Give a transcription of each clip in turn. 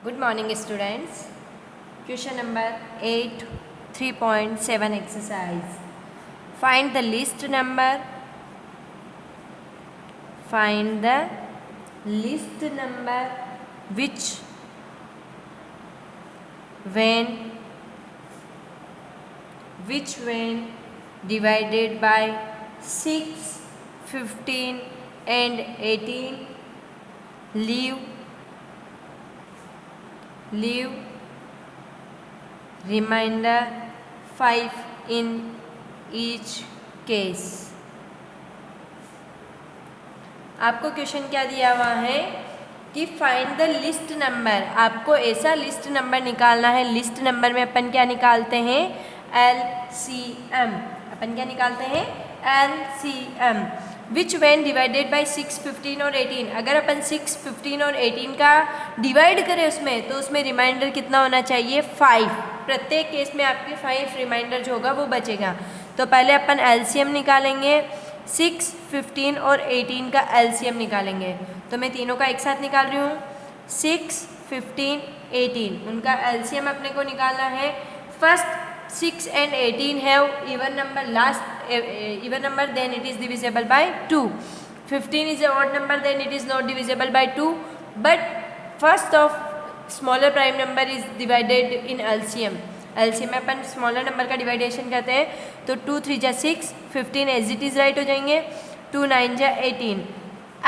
Good morning, students. Question number 8, 3.7 exercise. Find the list number. Find the list number which when divided by 6, 15 and 18 leave remainder 5 in each case. आपको question क्या दिया हुआ है कि find the list number. आपको ऐसा list number निकालना है. लिस्ट नंबर में अपन क्या निकालते हैं? LCM. अपन क्या निकालते हैं? LCM. Which when divided by 6, 15 और 18. अगर अपन 6, 15 और 18 का डिवाइड करें उसमें, तो उसमें रिमाइंडर कितना होना चाहिए? 5. प्रत्येक केस में आपके 5 रिमाइंडर जो होगा वो बचेगा. तो पहले अपन LCM निकालेंगे. 6, 15 और 18 का LCM निकालेंगे. तो मैं तीनों का एक साथ निकाल रही हूँ. 6, 15, 18 उनका LCM अपने को निकालना है. First 6 and 18 have even number, even number, then it is divisible by 2. 15 is a odd number, then it is not divisible by 2. But first of smaller prime number is divided in LCM. LCM में अपन smaller number का डिवाइडेशन करते हैं. तो 2 3 जा 6, 15 as it is right हो जाएंगे. 2 9 जा 18.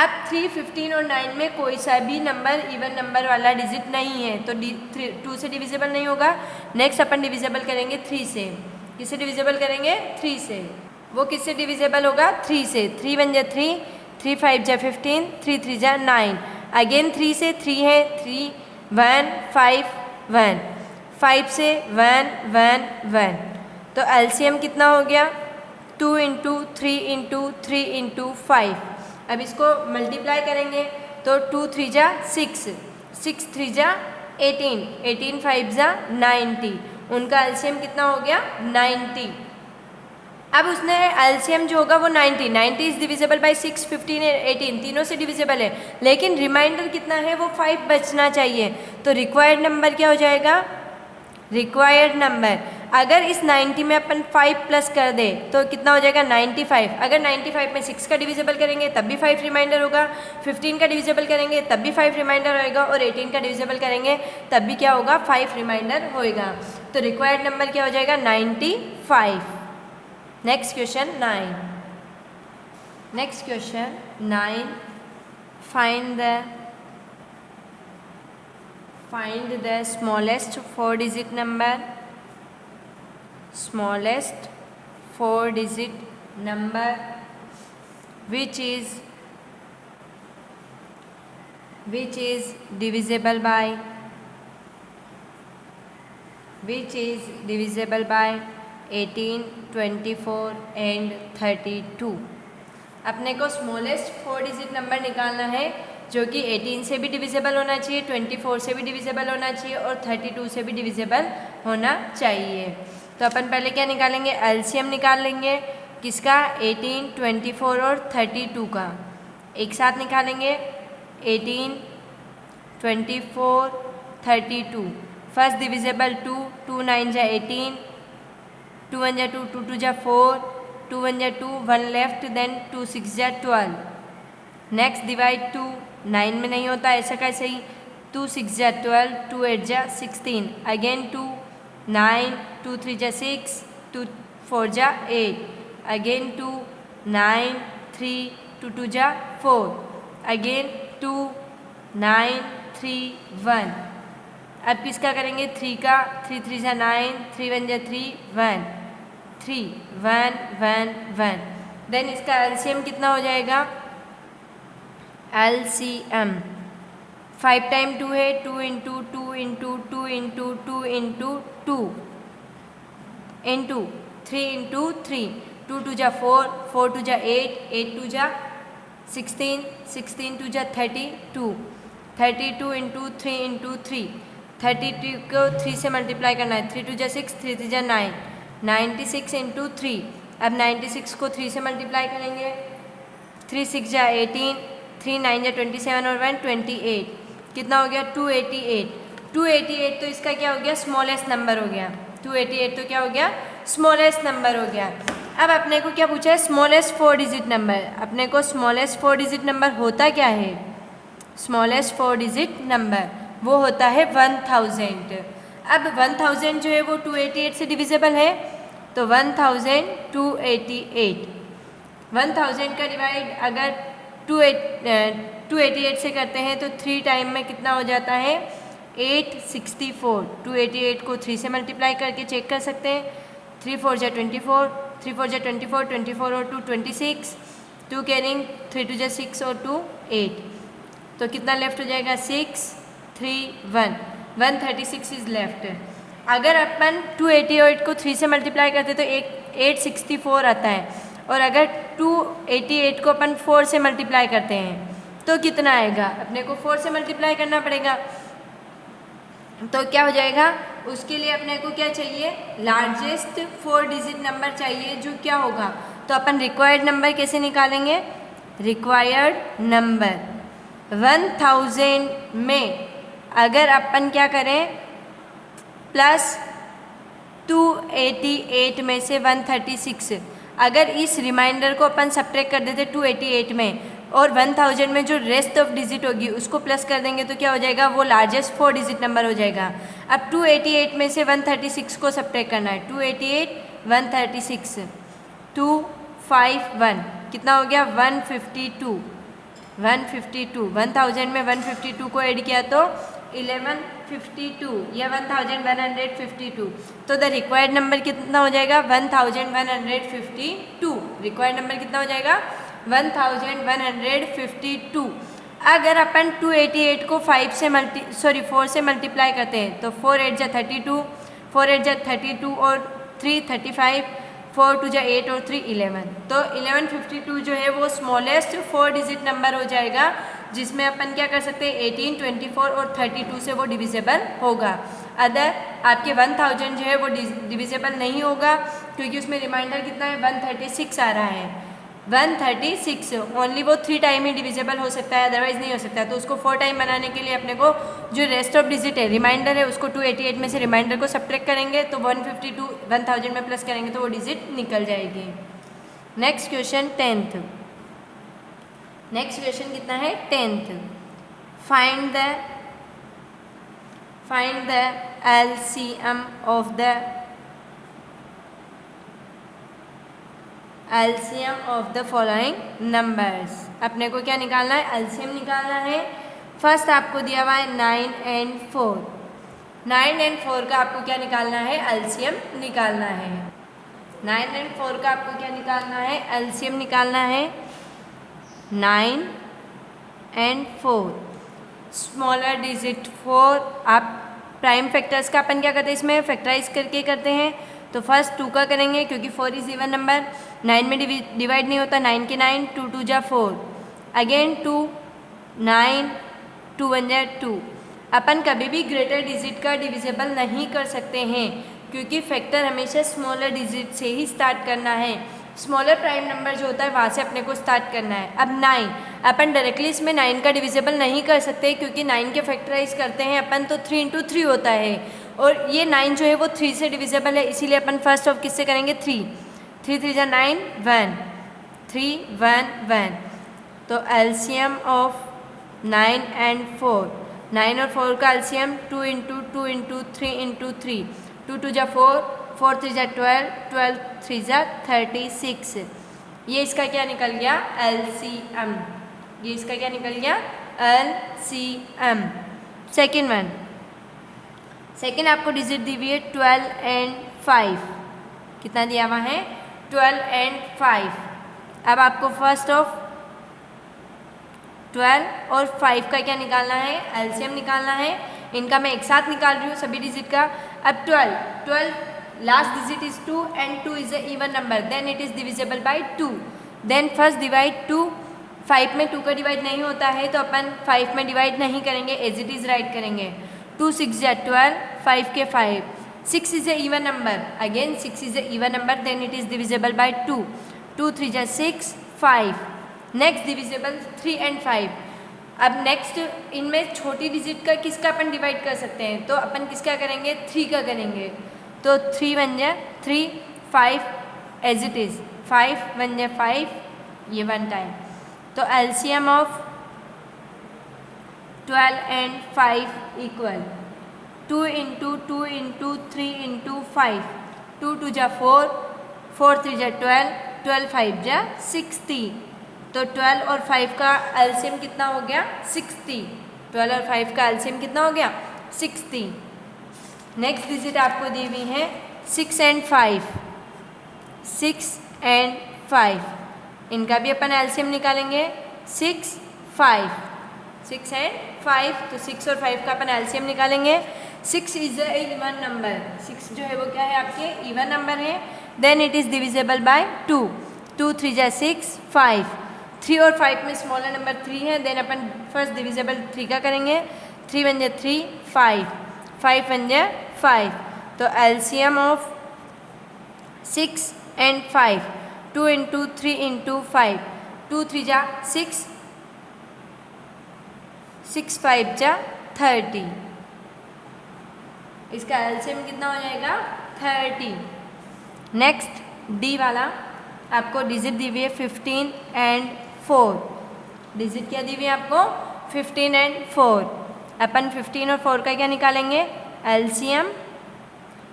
अब 3, 15 और 9 में कोई सा भी नंबर इवन नंबर वाला डिजिट नहीं है, तो 2 से डिविजिबल नहीं होगा. नेक्स्ट अपन डिविजिबल करेंगे 3 से. किससे डिविजिबल करेंगे? 3 से. वो किससे डिविजिबल होगा? 3 से. 3 1 जा 3, 3 5 जा 15, 3 3 जा 9. अगेन 3 से. 3 है 3 1 5 1. 5 से 1 1 1. तो LCM कितना हो गया? 2 इंटू 3 इंटू 3 इंटू 5. अब इसको मल्टीप्लाई करेंगे तो 2 3 जा 6, 6 3 जा 18, 18 5 जा 90. उनका LCM कितना हो गया? 90. अब उसने LCM जो होगा वो 90. 90 इज डिविजिबल बाय 6, 15 और 18 तीनों से डिविजिबल है, लेकिन रिमाइंडर कितना है? वो 5 बचना चाहिए. तो रिक्वायर्ड नंबर क्या हो जाएगा? रिक्वायर्ड नंबर अगर इस 90 में अपन 5 प्लस कर दे तो कितना हो जाएगा? 95. अगर 95 में 6 का डिविजिबल करेंगे तब भी 5 रिमाइंडर होगा. 15 का डिविजिबल करेंगे तब भी 5 रिमाइंडर होएगा. और 18 का डिविजिबल करेंगे तब भी क्या होगा? 5 रिमाइंडर होएगा. तो रिक्वायर्ड नंबर क्या हो जाएगा? 95. Next question 9. Next question 9. Find the smallest 4-digit number. Smallest 4-digit number which is divisible by 18, 24 and 32. अपने को स्मॉलेस्ट 4-digit नंबर निकालना है जो कि 18 से भी डिविजिबल होना चाहिए, 24 से भी डिविजिबल होना चाहिए और 32 से भी डिविजिबल होना चाहिए. तो अपन पहले क्या निकालेंगे? LCM निकाल लेंगे. किसका? 18, 24 और 32 का. एक साथ निकालेंगे. 18, 24, 32. फर्स्ट डिविजिबल 2, 2 9 जा 18, 2 1 जा 2, 2 2 जा 4, 2 1 जा 2, 1 लेफ्ट, देन 2 6 जा 12. नेक्स्ट डिवाइड 2, 9 में नहीं होता, ऐसा कैसे ही? 2 6 जा 12, 2 8 जा 16. अगेन 2 9, 2 3 जा 6, 2 4 जा 8. अगेन 2 9 3, 2 2 जा 4. अगेन 2 9 3 1. अब किसका करेंगे? 3 का. 3 3 जा 9, 3 1 जा 3 1, 3 1 1 1. देन इसका LCM कितना हो जाएगा? LCM 5 टाइम 2 है. 2 into 2 into 2 into 2 into 2 into 3 into 3. 2 2 जा 4, 4 2 जा 8, 8 2 जा 16, 16 2 जा 32, 32 इंटू 3 इंटू 3. 32 को 3 से मल्टीप्लाई करना है. 3 2 जा 6, 3 3 जा 9, 96 इंटू 3. अब 96 को 3 से मल्टीप्लाई करेंगे. 3 6 जा 18, 3 9 जा 27 और 1 28. कितना हो गया? 288. 288 तो इसका क्या हो गया, स्मॉलेस्ट नंबर हो गया। 288 तो क्या हो गया, स्मॉलेस्ट नंबर हो गया। अब अपने को क्या पूछा है, स्मॉलेस्ट 4 डिजिट नंबर। अपने को स्मॉलेस्ट 4 डिजिट नंबर होता क्या है, स्मॉलेस्ट 4 डिजिट नंबर वो होता है 1000। अब 1000 जो है वो 288 से डिविजिबल है, तो 1000 288, 1000 का डिवाइड अगर 288 से करते हैं तो 3 टाइम में कितना हो जाता है, 864। 288 को 3 से मल्टीप्लाई करके चेक कर सकते हैं। 3 4 जा 24, 3 4 जा 24, 24 और 2 26, 2 कैरिंग 3 2 जा 6 और 2 8, तो कितना लेफ्ट हो जाएगा, 6 3 1, 136 इज लेफ्ट। अगर अपन 288 को 3 से मल्टीप्लाई करते तो 864 आता है, और अगर 288 को अपन 4 से मल्टीप्लाई करते हैं तो कितना आएगा, अपने को 4 से मल्टीप्लाई करना पड़ेगा। तो क्या हो जाएगा, उसके लिए अपने को क्या चाहिए, लार्जेस्ट 4 डिजिट नंबर चाहिए, जो क्या होगा, तो अपन रिक्वायर्ड नंबर कैसे निकालेंगे, रिक्वायर्ड नंबर 1000 में अगर अपन क्या करें, प्लस 288 में से 136, अगर इस रिमाइंडर को अपन सब्ट्रैक्ट कर देते 288 में, और 1000 में जो रेस्ट ऑफ डिजिट होगी उसको प्लस कर देंगे तो क्या हो जाएगा, वो लार्जेस्ट 4 डिजिट नंबर हो जाएगा। अब 288 में से 136 को सब्ट्रैक्ट करना है, 288 136 251 कितना हो गया, 152। 1000 में 152 को ऐड किया तो 1152 या 1152, तो द रिक्वायर्ड नंबर कितना हो जाएगा, 1152। रिक्वायर्ड नंबर कितना हो जाएगा, 1152। अगर अपन 288 को 4 से मल्टीप्लाई करते हैं तो 4 8 जा 32, 4 8 जा 32 और 3 35, 4 2 जा 8 और 3 11, तो 1152 जो है वो स्मॉलेस्ट 4 डिजिट नंबर हो जाएगा, जिसमें अपन क्या कर सकते हैं, 18 24 और 32 से वो डिविजिबल होगा। अदर आपके 1000 जो है वो डिविजिबल नहीं होगा, क्योंकि उसमें रिमाइंडर कितना है, 136 आ रहा है, 136 ओनली वो 3 टाइम ही डिविजिबल हो सकता है, अदरवाइज नहीं हो सकता। तो उसको 4 टाइम बनाने के लिए अपने को जो रेस्ट ऑफ डिजिट है, रिमाइंडर है, उसको 288 में से रिमाइंडर को सब्ट्रैक्ट करेंगे तो 152 1000 में प्लस करेंगे तो वो डिजिट निकल जाएगी। Next question 10th। Next question कितना है, 10th। Find the LCM of the following numbers. अपने को क्या निकालना है, LCM निकालना है। फर्स्ट आपको दिया हुआ है 9 and 4। 9 and 4 का आपको क्या निकालना है, LCM निकालना है। 9 and 4 का आपको क्या निकालना है, LCM निकालना है। 9 and 4 स्मॉलर डिजिट 4, आप प्राइम फैक्टर्स का अपन क्या करते हैं, इसमें फैक्टराइज करके करते हैं। तो फर्स्ट 2 का करेंगे, क्योंकि 4 इज इवन नंबर, 9 में डिवाइड नहीं होता, 9 के 9, 2 2 जा 4, अगेन 2 9 2 1 जा 2। अपन कभी भी ग्रेटर डिजिट का डिविजिबल नहीं कर सकते हैं, क्योंकि फैक्टर हमेशा स्मॉलर डिजिट से ही स्टार्ट करना है। स्मॉलर प्राइम नंबर जो होता है वहाँ से अपने को स्टार्ट करना है। अब 9 अपन डायरेक्टली इसमें 9 का डिविजिबल नहीं कर सकते, क्योंकि 9 के फैक्टराइज करते हैं अपन तो 3 into 3 होता है, और ये 9 जो है वो 3 से डिविजिबल है, इसीलिए अपन फर्स्ट ऑफ किससे करेंगे, 3 3 3 जा 9 1 3 1 1। तो LCM ऑफ 9 and 4, 9 और 4 का LCM 2 into 2 into 3 into 3, 2 2 जा 4, 4 3 जा 12, 12 3 जा 36। ये इसका क्या निकल गया, LCM। ये इसका क्या निकल गया, LCM। सेकेंड वन, सेकेंड आपको डिजिट दी हुई है 12 and 5। कितना दिया हुआ है, 12 and 5। अब आपको फर्स्ट ऑफ 12 और 5 का क्या निकालना है, LCM निकालना है। इनका मैं एक साथ निकाल रही हूँ सभी डिजिट का। अब 12 last digit is 2 and 2 is a even number, then it is divisible by 2। Then first divide 2, 5 में 2 का डिवाइड नहीं होता है तो अपन 5 में डिवाइड नहीं करेंगे, एज इट इज राइट करेंगे। 2 6 जा 12, 5 के 5, 6 is a even number, again 6 is a even number, then it is divisible by 2। 2 3 जा 6 5। नेक्स्ट डिविजिबल 3 and 5, अब नेक्स्ट इनमें छोटी डिजिट का किसका अपन डिवाइड कर सकते हैं, तो अपन किसका करेंगे, 3 का करेंगे। तो 3 बन जाए 3, 5 एज इट इज़, 5 बन जाए 5, ये 1 टाइम। तो LCM of 12 and 5 equal 2 into 2 into 3 into 5, 2 2 जा 4, 4 3 जा 12, 12 5 जा 60। तो 12 और 5 का एलसीएम कितना हो गया, 60। 12 और 5 का एलसीएम कितना हो गया, 60। नेक्स्ट डिजिट आपको दी हुई है 6 एंड 5, 6 एंड 5, इनका भी अपन एलसीएम निकालेंगे। 6 5, 6 एंड 5, तो 6 और 5 का अपन एलसीएम निकालेंगे। 6 इज अ इवन नंबर, 6 जो है वो क्या है, आपके इवन नंबर है। Then it is divisible by 2, 2 3 जा 6, 5, 3 और 5 में स्मॉलर नंबर 3 है। देन अपन फर्स्ट डिविजिबल 3 का करेंगे। 3 बन जाए 3, 5, 5 बन जाए 5। तो LCM of 6 and 5, 2 into 3 into 5, 2 3 जा 6, 6 5 जा 30। इसका एलसीएम कितना हो जाएगा, 30। नेक्स्ट डी वाला आपको डिजिट दी हुई है 15 एंड 4। डिजिट क्या दी हुई है आपको, 15 एंड 4। अपन 15 और 4 का क्या निकालेंगे, एलसीएम।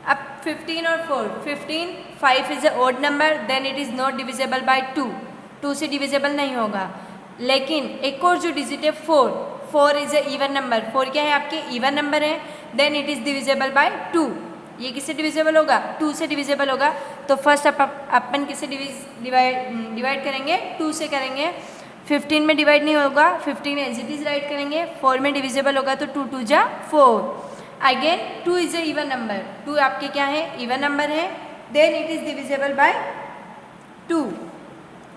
अब 15 और 4, 15 5 is a odd number, then it is not divisible by 2, 2 से डिविजिबल नहीं होगा। लेकिन एक और जो डिजिट है 4, 4 इज ए इवन नंबर, 4 क्या है आपके इवन नंबर है। Then it is divisible by 2, ये किससे डिविजिबल होगा, 2 से डिविजिबल होगा। तो फर्स्ट अपन किससे डिवाइड करेंगे, 2 से करेंगे। 15 में डिवाइड नहीं होगा, 15 एज इट इज राइट करेंगे। 4 में डिविजिबल होगा तो 2 2 जा 4। Again 2 is a even number, 2 आपके क्या है, इवन नंबर है। Then it is divisible by 2,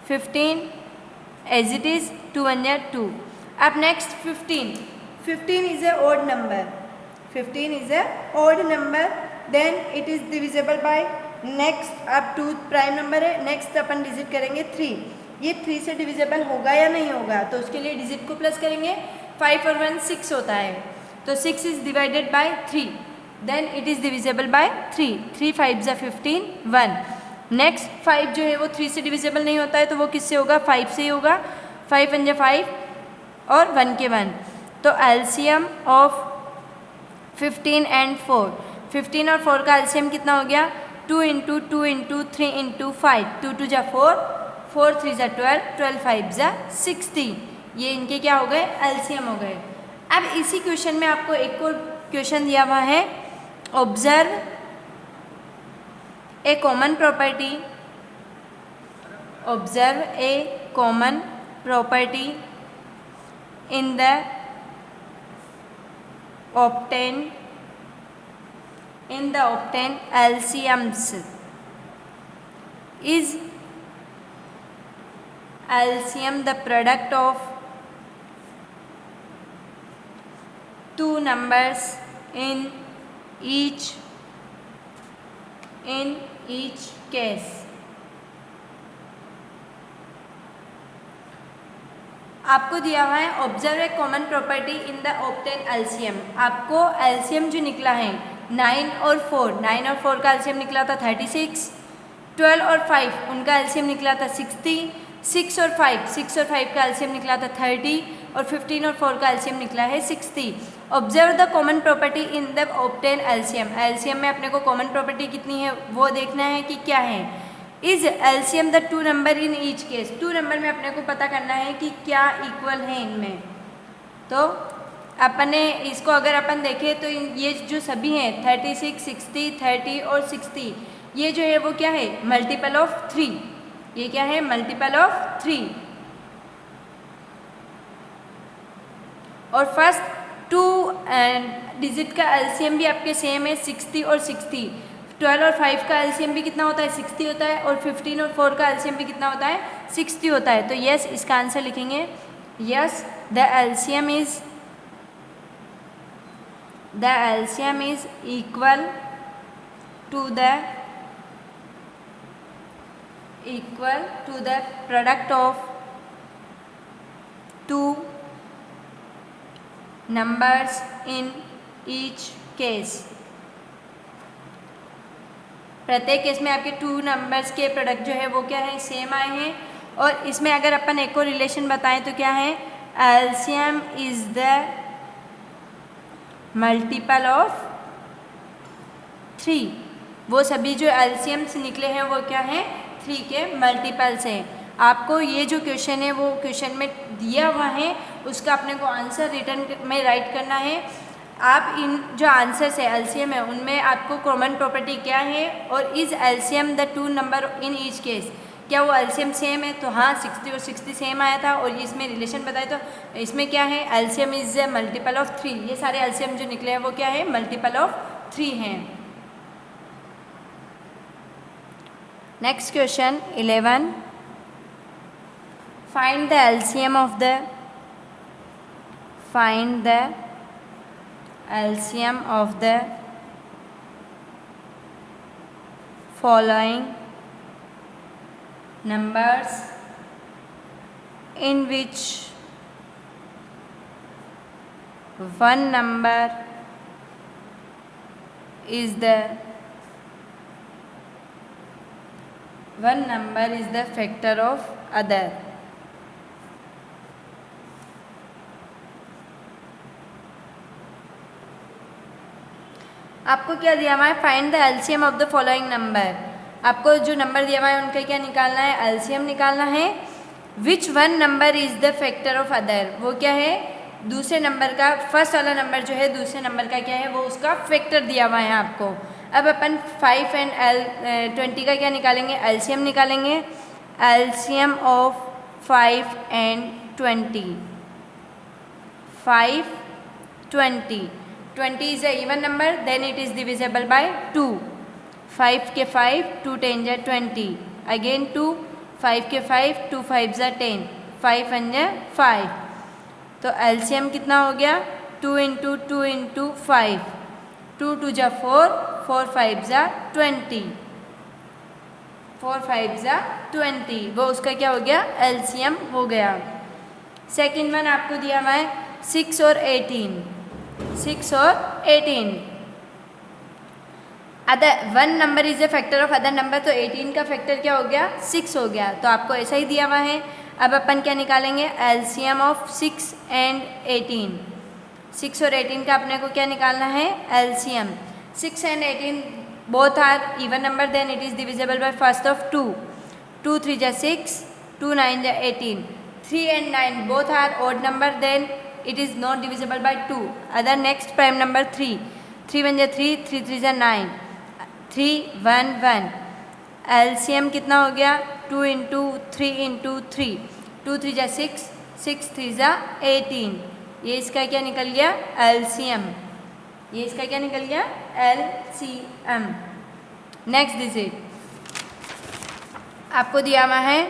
15 as it is 2 1 जा 2। अब next 15, 15 is a odd number, 15 is a odd number, then it is divisible by next. अब 2 प्राइम नंबर है। Next अपन digit करेंगे 3, ये 3 से डिविजिबल होगा या नहीं होगा, तो उसके लिए डिजिट को प्लस करेंगे। 5 और 1 6 होता है, तो 6 is divided by 3, then it is divisible by 3, 3 5 जा 15, 1। नेक्स्ट 5 जो है वो 3 से डिविजिबल नहीं होता है, तो वो किससे होगा, 5 से ही होगा। 5 1 जा 5 और 1 के 1। तो एलसीएम ऑफ 15 एंड 4, 15 और 4 का एलसीएम कितना हो गया, 2 इंटू 2 इंटू 3 इंटू 5, 2 2 जा 4, 4 3 जा 12, 12 5 जा 60। ये इनके क्या हो गए, एलसीएम हो गए। अब इसी क्वेश्चन में आपको एक और क्वेश्चन दिया हुआ है, observe a common property, observe a common property in the obtained LCMs. Is LCM the product of two numbers in each case? आपको दिया हुआ है observe a common property in the obtain LCM. आपको LCM जो निकला है 9 और 4, 9 और 4 का एलसीएम निकला था 36, 12 और 5 उनका एलसीएम निकला था 60, 6 और 5 का एलसीएम निकला था 30 और 15 और 4 का एलसीएम निकला है 60। Observe the common property in the obtain LCM. LCM में अपने को कॉमन प्रॉपर्टी कितनी है वो देखना है कि क्या है। Is LCM the 2 number in each case, 2 number में अपने को पता करना है कि क्या इक्वल है इनमें। तो अपने इसको अगर अपन देखें तो ये जो सभी हैं 36, 60, 30 और 60, ये जो है वो क्या है, मल्टीपल ऑफ 3। ये क्या है, मल्टीपल ऑफ 3। और फर्स्ट 2 डिजिट का एलसीएम भी आपके सेम है 60 और 60। 12 और 5 का एलसीएम भी कितना होता है, 60 होता है। और 15 और 4 का एलसीएम भी कितना होता है, 60 होता है। तो यस, इसका आंसर लिखेंगे yes, the LCM is equal to the product of 2 numbers in each case। प्रत्येक केस में आपके 2 नंबर्स के प्रोडक्ट जो है वो क्या है, सेम आए हैं। और इसमें अगर अपन एक और रिलेशन बताएं तो क्या है, LCM is the multiple of 3। वो सभी जो एलसीएम से निकले हैं वो क्या है, 3 के मल्टीपल्स हैं। आपको ये जो क्वेश्चन है वो क्वेश्चन में दिया हुआ है, उसका अपने को आंसर रिटर्न में राइट करना है। आप इन जो आंसर्स है एलसीएम है उनमें आपको कॉमन प्रॉपर्टी क्या है, और is LCM the 2 number in each case, क्या वो एलसीएम सेम है। तो हाँ 60 और 60 सेम आया था। और इसमें रिलेशन बताए तो इसमें क्या है, LCM is the multiple of 3। ये सारे एलसीएम जो निकले हैं वो क्या है, मल्टीपल ऑफ 3 हैं। Next question 11, find the LCM of the following numbers in which one number is the factor of other। आपको क्या दिया हुआ है, find the LCM of the following number. आपको जो नंबर दिया हुआ है उनका क्या निकालना है, एलसीएम निकालना है। Which one number is the factor of other, वो क्या है, दूसरे नंबर का, फर्स्ट वाला नंबर जो है दूसरे नंबर का क्या है, वो उसका फैक्टर दिया हुआ है आपको। अब अपन 5 एंड 20 का क्या निकालेंगे, एलसीएम निकालेंगे। LCM of 5 and 20, 5, 20 is a even number, then it is divisible by 2। 5 के 5, 2 10 जा 20, again 2, 5 के 5, 2 5 जा 10, 5 1 जा 5। तो एलसीएम कितना हो गया, 2 इंटू 2 इंटू 5, 2 2 जा 4, 4 5 जा 20, 4 5 जा 20, वो उसका क्या हो गया, एलसीएम हो गया। सेकेंड वन आपको दिया हुआ है 6 और 18, 6 और 18। Other one number is a factor of other number, तो 18 का फैक्टर क्या हो गया, 6 हो गया। तो आपको ऐसा ही दिया हुआ है। अब अपन क्या निकालेंगे, एलसीएम ऑफ 6 एंड 18। 6 और 18 का अपने को क्या निकालना है, LCM. 6 and 18 both are even number, then it is divisible by first of 2। 2 3 जा 6, 2 9 जा 18। 3 and 9 both are odd number, then it is not divisible by 2। other next prime number 3, 3 1 जा 3, 3 3 जा 9, 3 1 1। एलसीएम कितना हो गया, 2 इंटू 3 इंटू 3, 2 3 जा 6, 6 3 जा 18। ये इसका क्या निकल गया, एलसीएम। ये इसका क्या निकल गया, एलसीएम। नेक्स्ट डिजिट आपको दिया हुआ है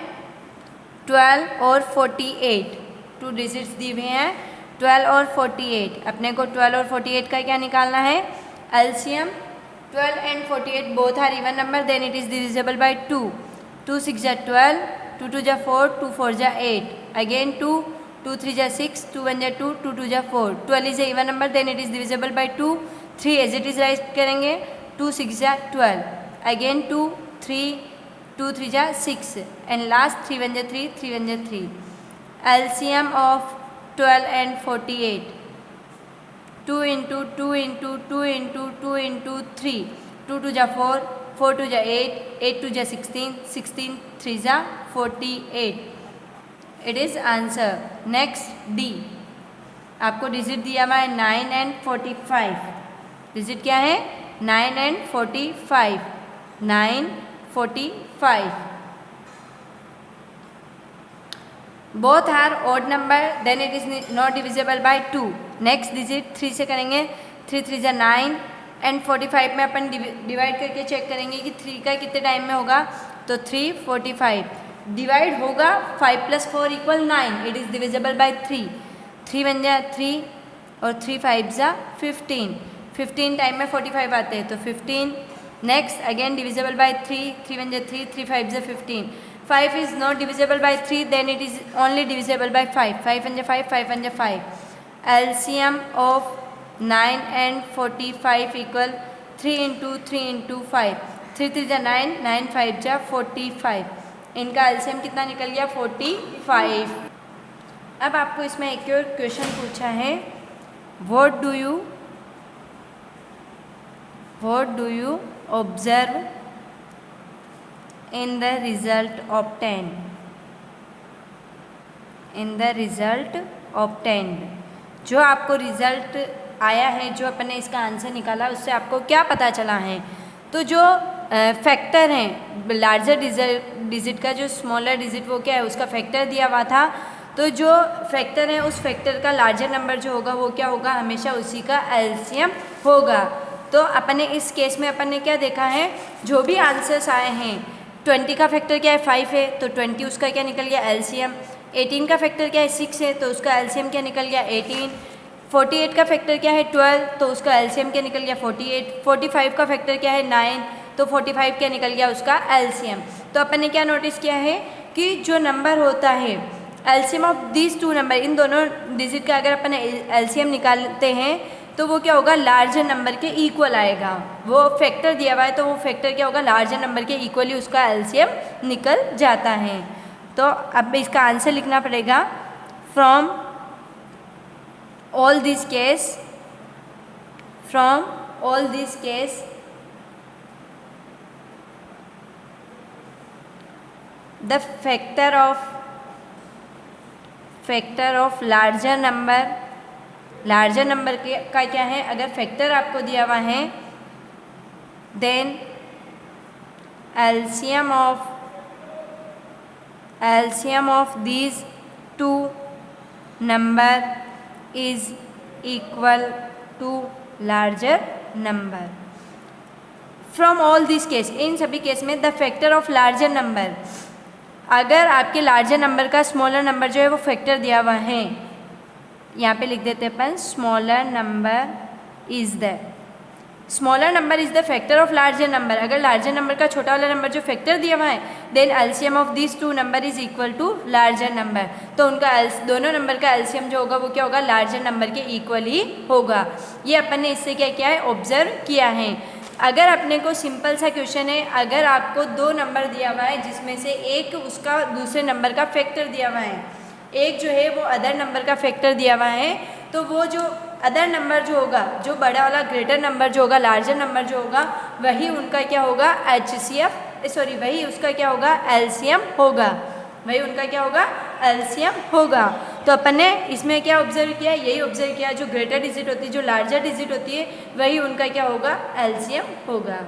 12 और 48, 2 डिजिट्स दिए हुए हैं 12 और 48। अपने को 12 और 48 का क्या निकालना है, LCM. 12 and 48 both are even number, then it is divisible by 2। 2 6 जा 12, 2 2 जा 4, 2 4 जा 8, अगेन 2, 2 3 जा 6, 2 1 जा 2, 2 2 जा 4। 12 is a even number, then it is divisible by 2। 3 as it is write करेंगे, 2 6 जा 12, अगेन 2 3, 2 3 जा 6, एंड लास्ट 3 1 जा 3, 3 1 जा 3। LCM of 12 and 48, 2 into 2 into 2 into 2 into 3, 2 2 जा 4, 4 2 जा 8, 8 2 जा 16, 16 3 जा 48। It is answer. Next D, आपको डिजिट दिया हुआ है 9 एंड 45। डिजिट क्या है, 9 and 45, 9 45। Both are odd number, then it is not divisible by 2। Next digit 3 से करेंगे, 3 3 जा 9 एंड 45 में अपन डिवाइड करके चेक करेंगे कि 3 का कितने टाइम में होगा, तो 3 45 डिवाइड होगा 5 + 4 = 9। It is divisible by 3। 3 1 जा 3 और 3 5 जा 15, 15 टाइम में 45 आते हैं तो 15। नेक्स्ट अगेन डिविजिबल बाय 3, 3 1 जा 3, 3 5 जा 15। 5 is not divisible by 3, then it is only divisible by 5, 5 1 जा 5, 5 1 जा 5। LCM of 9 and 45 equal 3 into 3 into 5, 3 3 जा 9, 9 5 जा 45, इनका LCM कितना निकल गया 45। अब आपको इसमें एक और क्वेश्चन पूछा है, what do you observe in the result obtained, जो आपको रिजल्ट आया है, जो अपने इसका आंसर निकाला, उससे आपको क्या पता चला है। तो जो फैक्टर हैं, लार्जर डिजिट का जो स्मॉलर डिजिट वो क्या है, उसका फैक्टर दिया हुआ था। तो जो फैक्टर है उस फैक्टर का लार्जर नंबर जो होगा वो क्या होगा, हमेशा उसी का एलसीएम होगा। तो अपने इस केस में अपन ने क्या देखा है, जो भी आंसर्स आए हैं, 20 का फैक्टर क्या है 5 है, तो 20 उसका क्या निकल गया एलसीएम। 18 का फैक्टर क्या है 6 है, तो उसका एलसीएम क्या निकल गया 18। 48 का फैक्टर क्या है 12, तो उसका एलसीएम क्या निकल गया 48। 45 का फैक्टर क्या है 9, तो 45 क्या निकल गया उसका एलसीएम। तो अपन ने क्या नोटिस किया है कि जो नंबर होता है LCM of these two number, इन दोनों डिजिट का अगर अपन एलसीएम निकालते हैं तो वो क्या होगा, लार्जर नंबर के इक्वल आएगा। वो फैक्टर दिया हुआ है तो वो फैक्टर क्या होगा, लार्जर नंबर के इक्वली उसका एलसीएम निकल जाता है। तो अब इसका आंसर लिखना पड़ेगा, from all this case the factor of larger number का क्या है, अगर फैक्टर आपको दिया हुआ है then LCM of these two number is equal to larger number. From all this case, इन सभी केस में the factor of larger number, अगर आपके लार्जर नंबर का स्मॉलर नंबर जो है वो फैक्टर दिया हुआ है, यहाँ पे लिख देते हैं अपन, smaller number is the factor of larger number. अगर लार्जर नंबर का छोटा वाला नंबर जो फैक्टर दिया हुआ है, then LCM of this two number is equal to larger number. तो उनका दोनों नंबर का एलसीएम जो होगा वो क्या होगा, लार्जर नंबर के इक्वल ही होगा। ये अपन ने इससे क्या किया है, ऑब्जर्व किया है। अगर अपने को सिंपल सा क्वेश्चन है, अगर आपको दो नंबर दिया हुआ है जिसमें से एक उसका दूसरे नंबर का फैक्टर दिया हुआ है, एक जो है वो अदर नंबर का फैक्टर दिया हुआ है, तो वो जो अदर नंबर जो होगा, जो बड़ा वाला ग्रेटर नंबर जो होगा, लार्जर नंबर जो होगा, वही उनका क्या होगा वही उसका क्या होगा, एलसीएम होगा। वही उनका क्या होगा, एलसीएम होगा। तो अपन ने इसमें क्या ऑब्जर्व किया, यही ऑब्जर्व किया, जो ग्रेटर डिजिट होती है, जो लार्जर डिजिट होती है, वही उनका क्या होगा, एलसीएम होगा।